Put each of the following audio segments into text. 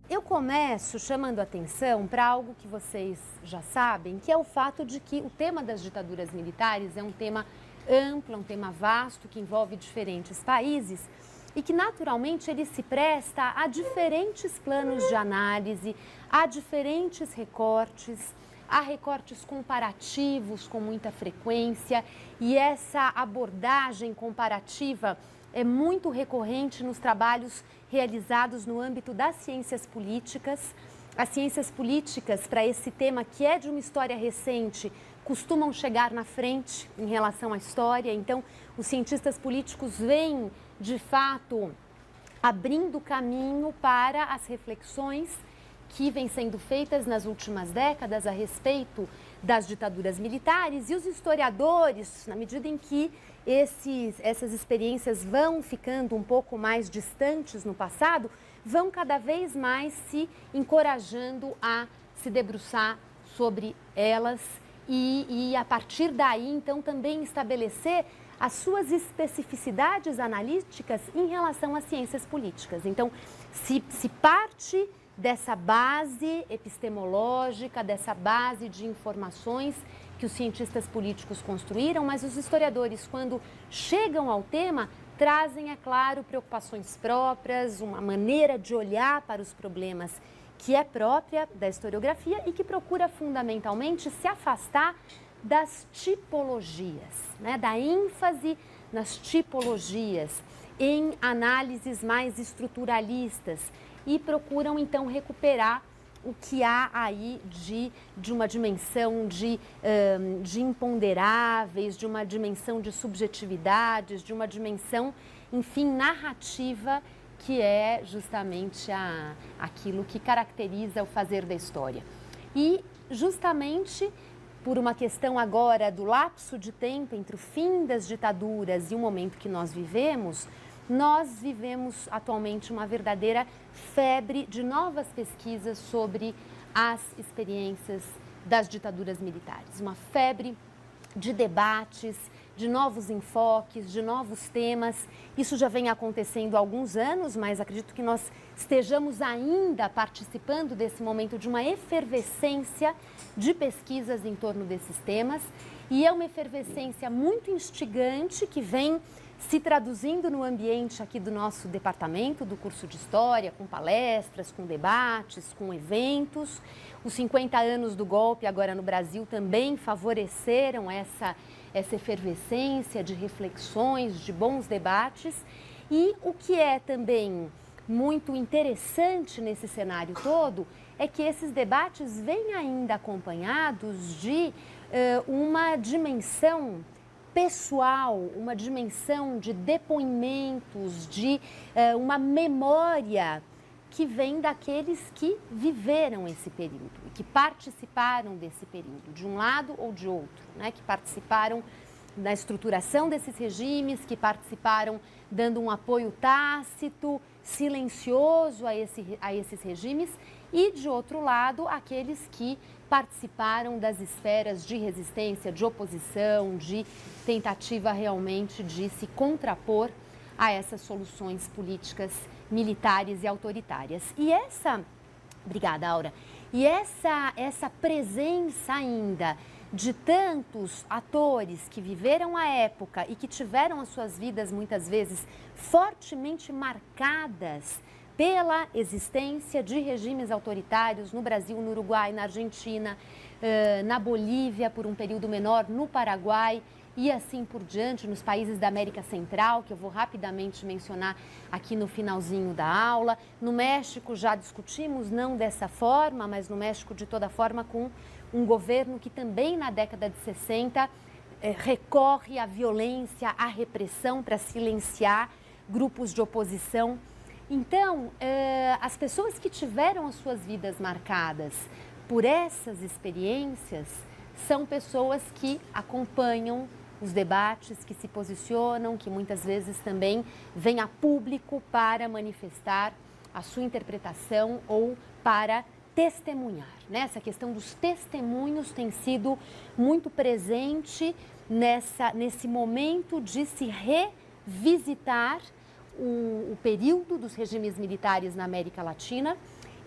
Eu começo chamando atenção para algo que vocês já sabem, que é o fato de que o tema das ditaduras militares é um tema amplo, é um tema vasto, que envolve diferentes países e que naturalmente ele se presta a diferentes planos de análise, a diferentes recortes, a recortes comparativos com muita frequência, e essa abordagem comparativa é muito recorrente nos trabalhos realizados no âmbito das ciências políticas. As ciências políticas, para esse tema que é de uma história recente, costumam chegar na frente em relação à história. Então, os cientistas políticos vêm, de fato, abrindo caminho para as reflexões que vêm sendo feitas nas últimas décadas a respeito das ditaduras militares, e os historiadores, na medida em que essas experiências vão ficando um pouco mais distantes no passado, vão cada vez mais se encorajando a se debruçar sobre elas e a partir daí, então, também estabelecer as suas especificidades analíticas em relação às ciências políticas. Então, se parte dessa base epistemológica, dessa base de informações que os cientistas políticos construíram, mas os historiadores, quando chegam ao tema, trazem, é claro, preocupações próprias, uma maneira de olhar para os problemas que é própria da historiografia e que procura fundamentalmente se afastar das tipologias, né? Da ênfase nas tipologias, em análises mais estruturalistas, e procuram então recuperar o que há aí de uma dimensão de imponderáveis, de uma dimensão de subjetividades, de uma dimensão, enfim, narrativa, que é justamente aquilo que caracteriza o fazer da história. E justamente por uma questão agora do lapso de tempo entre o fim das ditaduras e o momento que nós vivemos atualmente uma verdadeira febre de novas pesquisas sobre as experiências das ditaduras militares. Uma febre de debates, de novos enfoques, de novos temas. Isso já vem acontecendo há alguns anos, mas acredito que nós estejamos ainda participando desse momento de uma efervescência de pesquisas em torno desses temas. E é uma efervescência muito instigante que vem se traduzindo no ambiente aqui do nosso departamento, do curso de História, com palestras, com debates, com eventos. Os 50 anos do golpe agora no Brasil também favoreceram essa efervescência de reflexões, de bons debates. E o que é também muito interessante nesse cenário todo é que esses debates vêm ainda acompanhados de uma dimensão pessoal, uma dimensão de depoimentos, de uma memória que vem daqueles que viveram esse período e que participaram desse período, de um lado ou de outro, né? Que participaram da estruturação desses regimes, que participaram dando um apoio tácito, silencioso a esses regimes, e, de outro lado, aqueles que participaram das esferas de resistência, de oposição, de tentativa realmente de se contrapor a essas soluções políticas militares e autoritárias. E obrigada, Aura, e essa presença ainda de tantos atores que viveram a época e que tiveram as suas vidas muitas vezes fortemente marcadas pela existência de regimes autoritários no Brasil, no Uruguai, na Argentina, na Bolívia por um período menor, no Paraguai e assim por diante, nos países da América Central, que eu vou rapidamente mencionar aqui no finalzinho da aula. No México já discutimos, não dessa forma, mas no México de toda forma com um governo que também na década de 60 recorre à violência, à repressão para silenciar grupos de oposição. Então, as pessoas que tiveram as suas vidas marcadas por essas experiências são pessoas que acompanham os debates, que se posicionam, que muitas vezes também vêm a público para manifestar a sua interpretação ou para testemunhar, né? Essa questão dos testemunhos tem sido muito presente nesse momento de se revisitar o período dos regimes militares na América Latina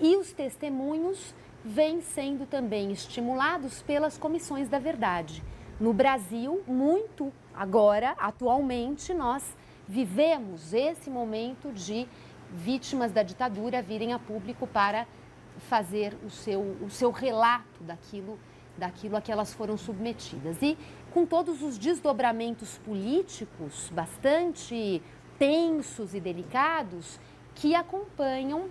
e os testemunhos vêm sendo também estimulados pelas comissões da verdade. No Brasil, muito agora, atualmente, nós vivemos esse momento de vítimas da ditadura virem a público para fazer o seu relato daquilo a que elas foram submetidas. E com todos os desdobramentos políticos bastante tensos e delicados que acompanham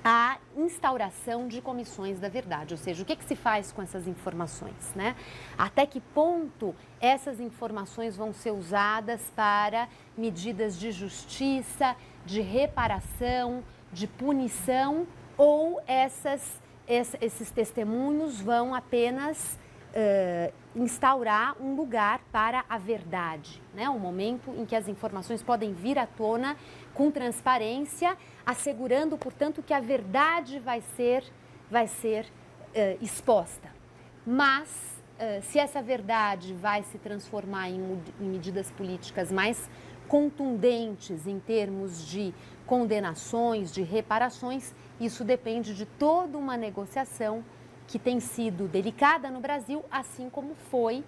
a instauração de comissões da verdade, ou seja, o que se faz com essas informações, né? Até que ponto essas informações vão ser usadas para medidas de justiça, de reparação, de punição, ou esses testemunhos vão apenas instaurar um lugar para a verdade, né? Um momento em que as informações podem vir à tona com transparência, assegurando, portanto, que a verdade vai ser exposta. Mas, se essa verdade vai se transformar em medidas políticas mais contundentes em termos de condenações, de reparações, isso depende de toda uma negociação que tem sido delicada no Brasil, assim como foi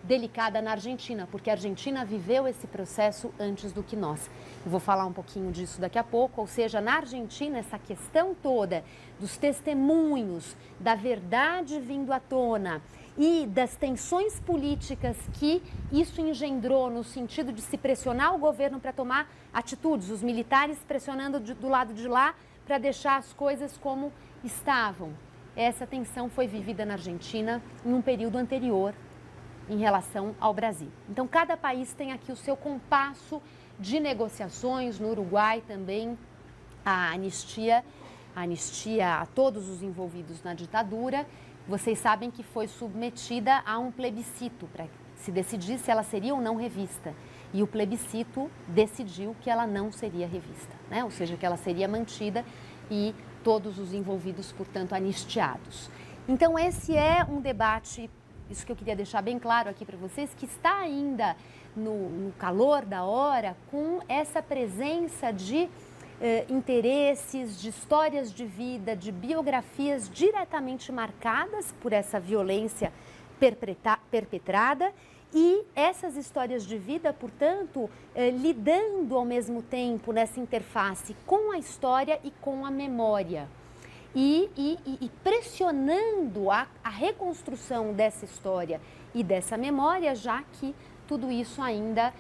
delicada na Argentina, porque a Argentina viveu esse processo antes do que nós. Eu vou falar um pouquinho disso daqui a pouco, ou seja, na Argentina, essa questão toda dos testemunhos, da verdade vindo à tona e das tensões políticas que isso engendrou no sentido de se pressionar o governo para tomar atitudes, os militares pressionando do lado de lá para deixar as coisas como estavam. Essa tensão foi vivida na Argentina em um período anterior em relação ao Brasil. Então, cada país tem aqui o seu compasso de negociações. No Uruguai também a anistia a todos os envolvidos na ditadura. Vocês sabem que foi submetida a um plebiscito para se decidir se ela seria ou não revista. E o plebiscito decidiu que ela não seria revista, né? Ou seja, que ela seria mantida e todos os envolvidos, portanto, anistiados. Então, esse é um debate, isso que eu queria deixar bem claro aqui para vocês, que está ainda no calor da hora, com essa presença de interesses, de histórias de vida, de biografias diretamente marcadas por essa violência perpetrada e essas histórias de vida, portanto, lidando ao mesmo tempo nessa interface com a história e com a memória e pressionando a reconstrução dessa história e dessa memória, já que tudo isso ainda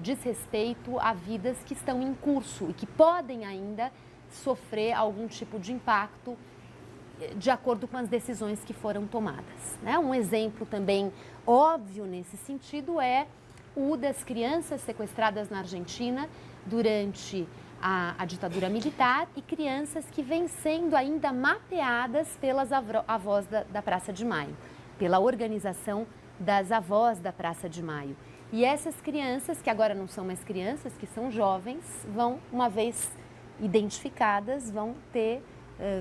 diz respeito a vidas que estão em curso e que podem ainda sofrer algum tipo de impacto de acordo com as decisões que foram tomadas, né? Um exemplo também óbvio nesse sentido é o das crianças sequestradas na Argentina durante a ditadura militar e crianças que vêm sendo ainda mapeadas pelas avós da Praça de Maio, pela organização das avós da Praça de Maio. E essas crianças, que agora não são mais crianças, que são jovens, vão, uma vez identificadas, vão ter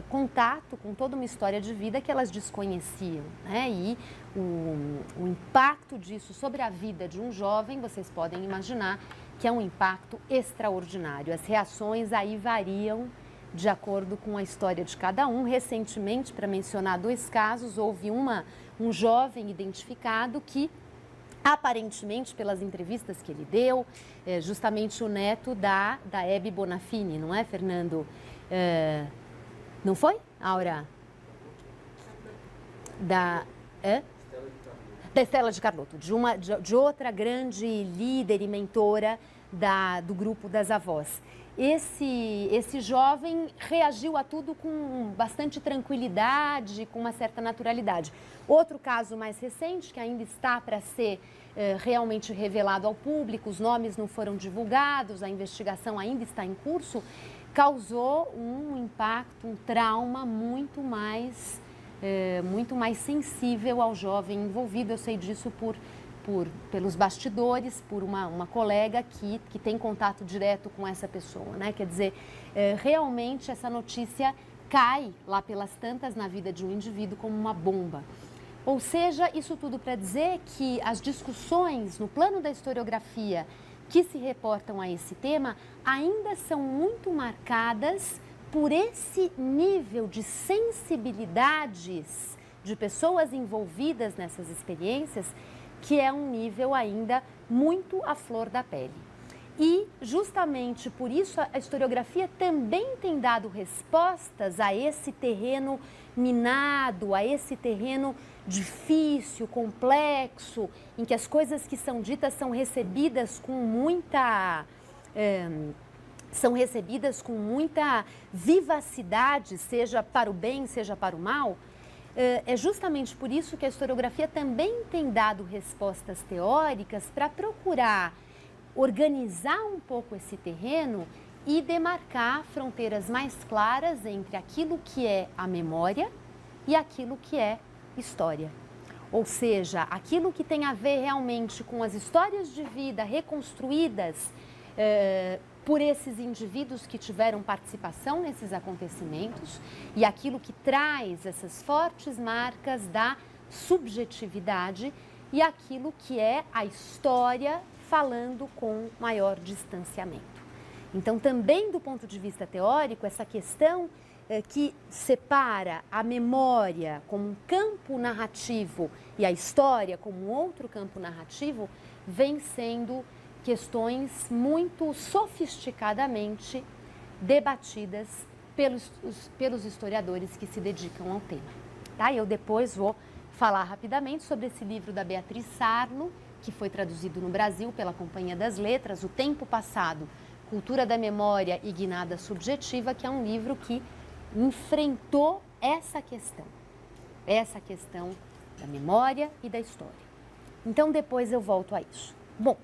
contato com toda uma história de vida que elas desconheciam, né? E o impacto disso sobre a vida de um jovem, vocês podem imaginar que é um impacto extraordinário. As reações aí variam de acordo com a história de cada um. Recentemente, para mencionar 2 casos, houve um jovem identificado que, aparentemente, pelas entrevistas que ele deu, justamente o neto da Hebe Bonafini, não é, Fernando? Não foi, Aura? Da Estela de Carlotto, de outra grande líder e mentora do grupo das avós. Esse jovem reagiu a tudo com bastante tranquilidade, com uma certa naturalidade. Outro caso mais recente, que ainda está para ser realmente revelado ao público, os nomes não foram divulgados, a investigação ainda está em curso, causou um impacto, um trauma muito mais sensível ao jovem envolvido. Eu sei disso pelos bastidores, por uma colega que tem contato direto com essa pessoa, né? Quer dizer, realmente essa notícia cai lá pelas tantas na vida de um indivíduo como uma bomba. Ou seja, isso tudo para dizer que as discussões no plano da historiografia que se reportam a esse tema ainda são muito marcadas por esse nível de sensibilidades de pessoas envolvidas nessas experiências, que é um nível ainda muito à flor da pele. E justamente por isso a historiografia também tem dado respostas a esse terreno minado, a esse terreno difícil, complexo, em que as coisas que são ditas são recebidas com muita vivacidade, seja para o bem, seja para o mal. É justamente por isso que a historiografia também tem dado respostas teóricas para procurar organizar um pouco esse terreno e demarcar fronteiras mais claras entre aquilo que é a memória e aquilo que é história. Ou seja, aquilo que tem a ver realmente com as histórias de vida reconstruídas por esses indivíduos que tiveram participação nesses acontecimentos e aquilo que traz essas fortes marcas da subjetividade e aquilo que é a história falando com maior distanciamento. Então, também do ponto de vista teórico, essa questão que separa a memória como um campo narrativo e a história como um outro campo narrativo, vem sendo questões muito sofisticadamente debatidas pelos historiadores que se dedicam ao tema. Tá? Eu depois vou falar rapidamente sobre esse livro da Beatriz Sarno, que foi traduzido no Brasil pela Companhia das Letras, O Tempo Passado, Cultura da Memória e Guinada Subjetiva, que é um livro que enfrentou essa questão da memória e da história. Então, depois eu volto a isso. Bom,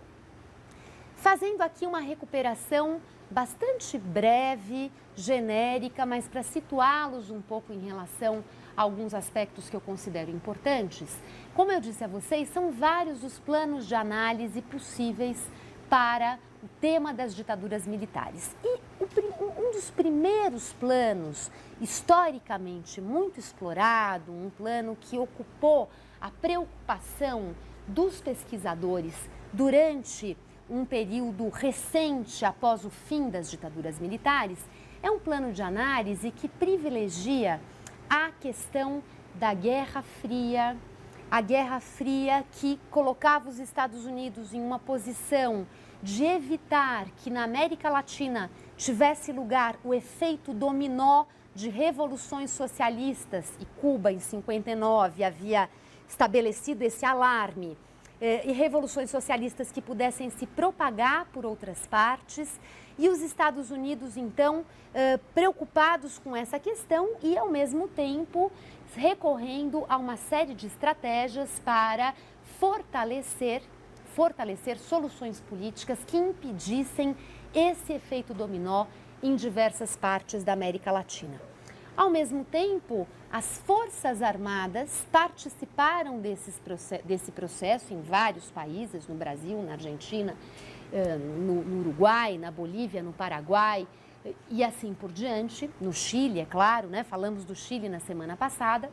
fazendo aqui uma recuperação bastante breve, genérica, mas para situá-los um pouco em relação a alguns aspectos que eu considero importantes. Como eu disse a vocês, são vários os planos de análise possíveis para o tema das ditaduras militares. E um dos primeiros planos, historicamente muito explorado, um plano que ocupou a preocupação dos pesquisadores durante um período recente após o fim das ditaduras militares, é um plano de análise que privilegia a questão da Guerra Fria, a Guerra Fria que colocava os Estados Unidos em uma posição de evitar que na América Latina tivesse lugar o efeito dominó de revoluções socialistas, e Cuba em 59 havia estabelecido esse alarme, e revoluções socialistas que pudessem se propagar por outras partes, e os Estados Unidos, então, preocupados com essa questão e, ao mesmo tempo, recorrendo a uma série de estratégias para fortalecer soluções políticas que impedissem esse efeito dominó em diversas partes da América Latina. Ao mesmo tempo, as Forças Armadas participaram desse processo em vários países, no Brasil, na Argentina, no Uruguai, na Bolívia, no Paraguai e assim por diante, no Chile, é claro, né? Falamos do Chile na semana passada.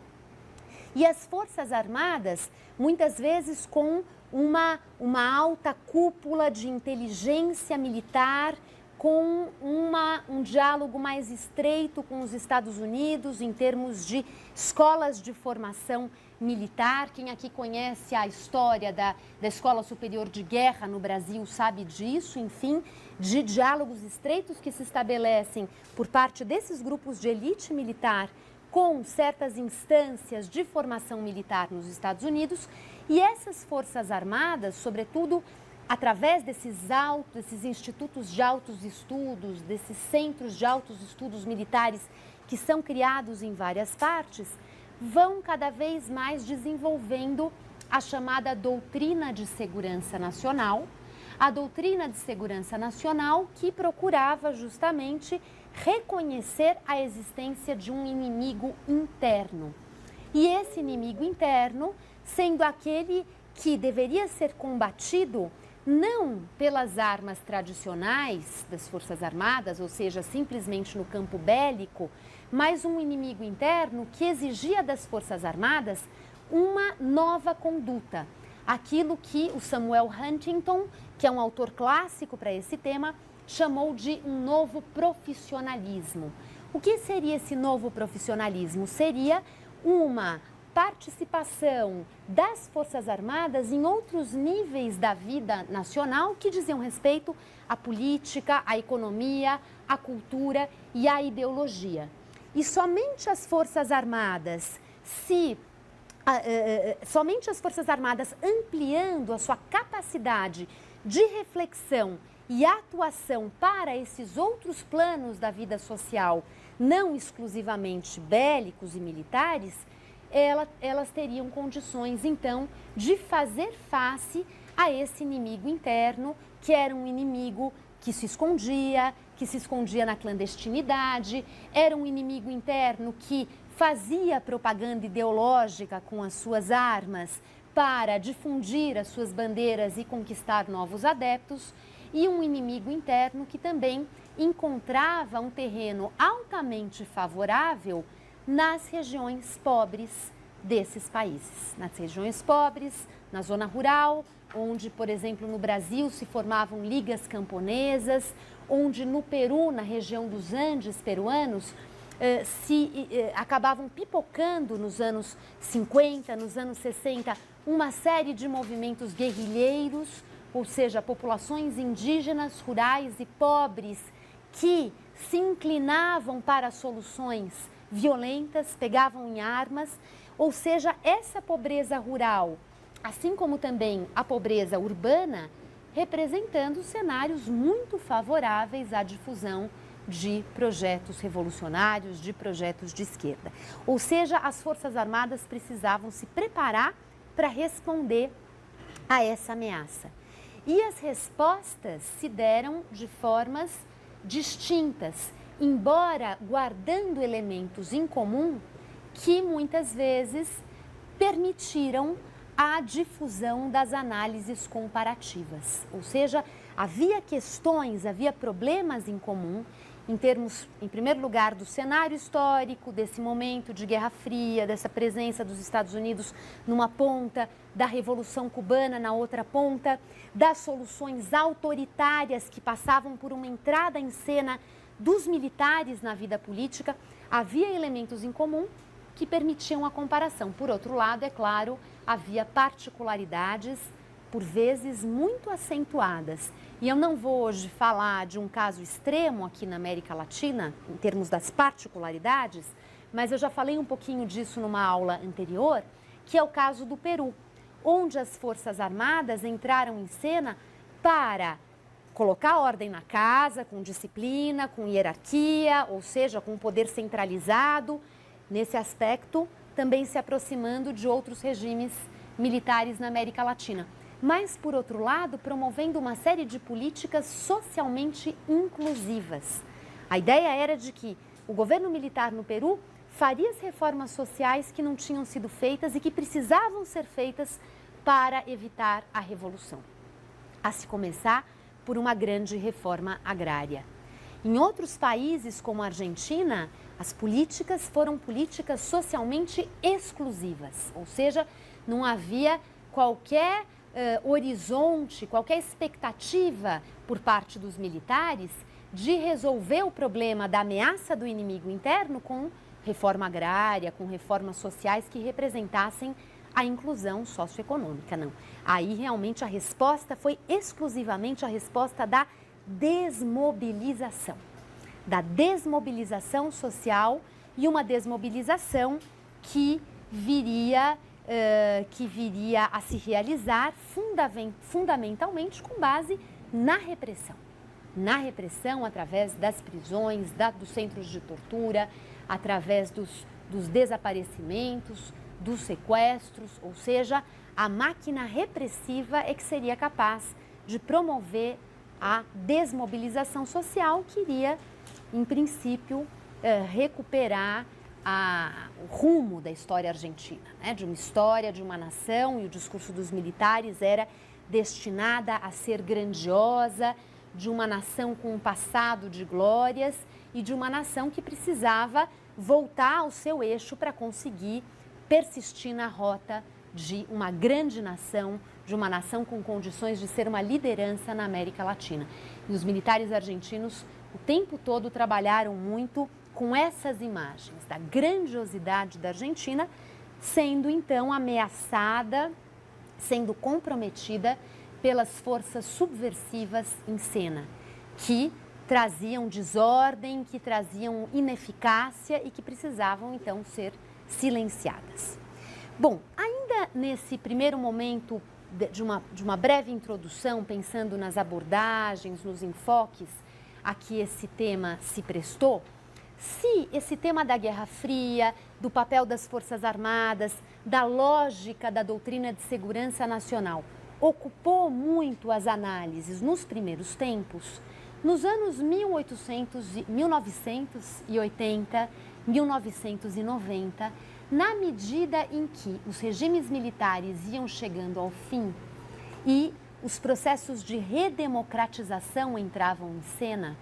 E as Forças Armadas, muitas vezes com uma alta cúpula de inteligência militar, com um diálogo mais estreito com os Estados Unidos em termos de escolas de formação militar. Quem aqui conhece a história da Escola Superior de Guerra no Brasil sabe disso, enfim, de diálogos estreitos que se estabelecem por parte desses grupos de elite militar com certas instâncias de formação militar nos Estados Unidos, e essas Forças Armadas, sobretudo através desses institutos de altos estudos, desses centros de altos estudos militares que são criados em várias partes, vão cada vez mais desenvolvendo a chamada Doutrina de Segurança Nacional. A Doutrina de Segurança Nacional que procurava justamente reconhecer a existência de um inimigo interno. E esse inimigo interno sendo aquele que deveria ser combatido não pelas armas tradicionais das Forças Armadas, ou seja, simplesmente no campo bélico, mas um inimigo interno que exigia das Forças Armadas uma nova conduta. Aquilo que o Samuel Huntington, que é um autor clássico para esse tema, chamou de um novo profissionalismo. O que seria esse novo profissionalismo? Seria uma participação das Forças Armadas em outros níveis da vida nacional que diziam respeito à política, à economia, à cultura e à ideologia. E somente as Forças Armadas ampliando a sua capacidade de reflexão e atuação para esses outros planos da vida social, não exclusivamente bélicos e militares, elas teriam condições, então, de fazer face a esse inimigo interno, que era um inimigo que se escondia na clandestinidade, era um inimigo interno que fazia propaganda ideológica com as suas armas para difundir as suas bandeiras e conquistar novos adeptos, e um inimigo interno que também encontrava um terreno altamente favorável nas regiões pobres desses países. Nas regiões pobres, na zona rural, onde, por exemplo, no Brasil se formavam ligas camponesas, onde no Peru, na região dos Andes peruanos, acabavam pipocando nos anos 50, nos anos 60, uma série de movimentos guerrilheiros, ou seja, populações indígenas, rurais e pobres que se inclinavam para soluções violentas, pegavam em armas, ou seja, essa pobreza rural, assim como também a pobreza urbana, representando cenários muito favoráveis à difusão de projetos revolucionários, de projetos de esquerda. Ou seja, as Forças Armadas precisavam se preparar para responder a essa ameaça. E as respostas se deram de formas distintas, embora guardando elementos em comum que muitas vezes permitiram a difusão das análises comparativas. Ou seja, havia questões, havia problemas em comum em termos, em primeiro lugar, do cenário histórico, desse momento de Guerra Fria, dessa presença dos Estados Unidos numa ponta, da Revolução Cubana na outra ponta, das soluções autoritárias que passavam por uma entrada em cena dos militares na vida política. Havia elementos em comum que permitiam a comparação. Por outro lado, é claro, havia particularidades, por vezes muito acentuadas. E eu não vou hoje falar de um caso extremo aqui na América Latina, em termos das particularidades, mas eu já falei um pouquinho disso numa aula anterior, que é o caso do Peru, onde as Forças Armadas entraram em cena para colocar ordem na casa, com disciplina, com hierarquia, ou seja, com poder centralizado, nesse aspecto, também se aproximando de outros regimes militares na América Latina. Mas, por outro lado, promovendo uma série de políticas socialmente inclusivas. A ideia era de que o governo militar no Peru faria as reformas sociais que não tinham sido feitas e que precisavam ser feitas para evitar a revolução. A se começar por uma grande reforma agrária. Em outros países, como a Argentina, as políticas foram políticas socialmente exclusivas, ou seja, não havia qualquer horizonte, qualquer expectativa por parte dos militares de resolver o problema da ameaça do inimigo interno com reforma agrária, com reformas sociais que representassem a inclusão socioeconômica, não. Aí realmente a resposta foi exclusivamente a resposta da desmobilização social, e uma desmobilização que viria a se realizar fundamentalmente com base na repressão através das prisões, dos centros de tortura, através dos desaparecimentos, dos sequestros, ou seja, a máquina repressiva é que seria capaz de promover a desmobilização social, que iria, em princípio, recuperar o rumo da história argentina, né? De uma história, de uma nação, e o discurso dos militares era destinada a ser grandiosa, de uma nação com um passado de glórias e de uma nação que precisava voltar ao seu eixo para conseguir persistir na rota de uma grande nação, de uma nação com condições de ser uma liderança na América Latina. E os militares argentinos o tempo todo trabalharam muito com essas imagens da grandiosidade da Argentina, sendo então ameaçada, sendo comprometida pelas forças subversivas em cena, que traziam desordem, que traziam ineficácia e que precisavam então ser silenciadas. Bom, ainda nesse primeiro momento de uma breve introdução, pensando nas abordagens, nos enfoques a que esse tema se prestou, se esse tema da Guerra Fria, do papel das Forças Armadas, da lógica da doutrina de segurança nacional ocupou muito as análises nos primeiros tempos, nos anos 1980, 1990, na medida em que os regimes militares iam chegando ao fim e os processos de redemocratização entravam em cena,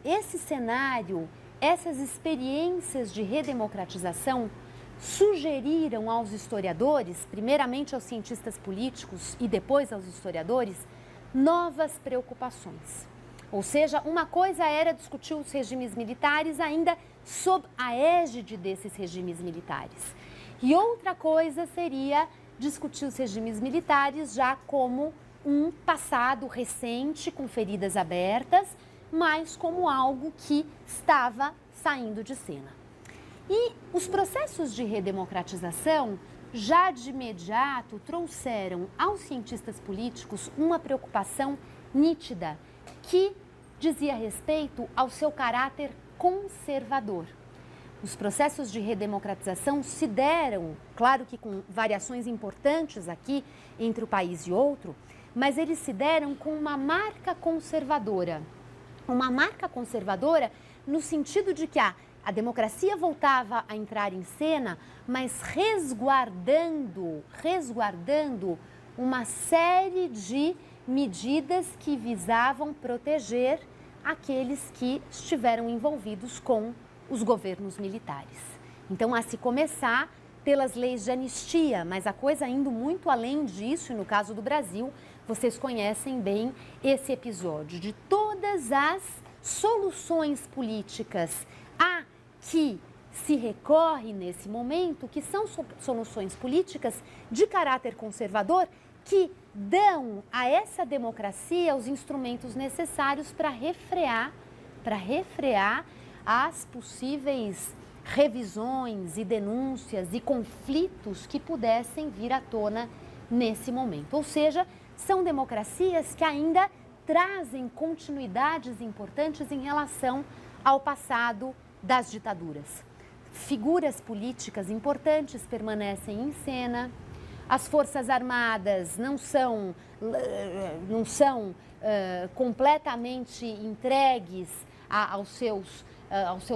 esse cenário, essas experiências de redemocratização sugeriram aos historiadores, primeiramente aos cientistas políticos e depois aos historiadores, novas preocupações. Ou seja, uma coisa era discutir os regimes militares ainda sob a égide desses regimes militares. E outra coisa seria discutir os regimes militares já como um passado recente, com feridas abertas, mas como algo que estava saindo de cena. E os processos de redemocratização já de imediato trouxeram aos cientistas políticos uma preocupação nítida que dizia respeito ao seu caráter conservador. Os processos de redemocratização se deram, claro que com variações importantes aqui entre o país e outro, mas eles se deram com uma marca conservadora. Uma marca conservadora no sentido de que a democracia voltava a entrar em cena, mas resguardando uma série de medidas que visavam proteger aqueles que estiveram envolvidos com os governos militares. Então, a se começar pelas leis de anistia, mas a coisa indo muito além disso, e no caso do Brasil, vocês conhecem bem esse episódio de todas as soluções políticas a que se recorre nesse momento, que são soluções políticas de caráter conservador, que dão a essa democracia os instrumentos necessários para refrear as possíveis revisões e denúncias e conflitos que pudessem vir à tona nesse momento. Ou seja, são democracias que ainda trazem continuidades importantes em relação ao passado das ditaduras. Figuras políticas importantes permanecem em cena, as Forças Armadas não são completamente entregues aos seus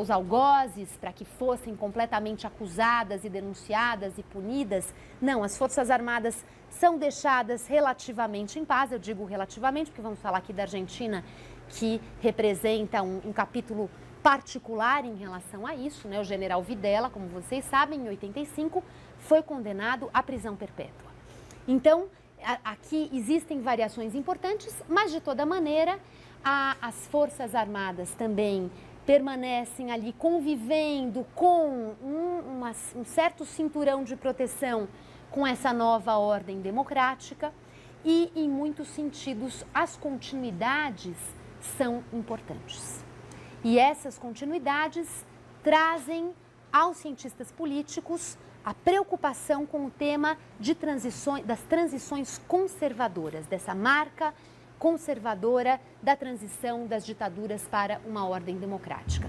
algozes para que fossem completamente acusadas e denunciadas e punidas. Não, as Forças Armadas são deixadas relativamente em paz. Eu digo relativamente porque vamos falar aqui da Argentina, que representa um capítulo particular em relação a isso, né? O general Videla, como vocês sabem, em 85, foi condenado à prisão perpétua. Então, aqui existem variações importantes, mas de toda maneira, as Forças Armadas também permanecem ali convivendo com um certo cinturão de proteção com essa nova ordem democrática e, em muitos sentidos, as continuidades são importantes. E essas continuidades trazem aos cientistas políticos a preocupação com o tema das transições conservadoras, dessa marca conservadora da transição das ditaduras para uma ordem democrática.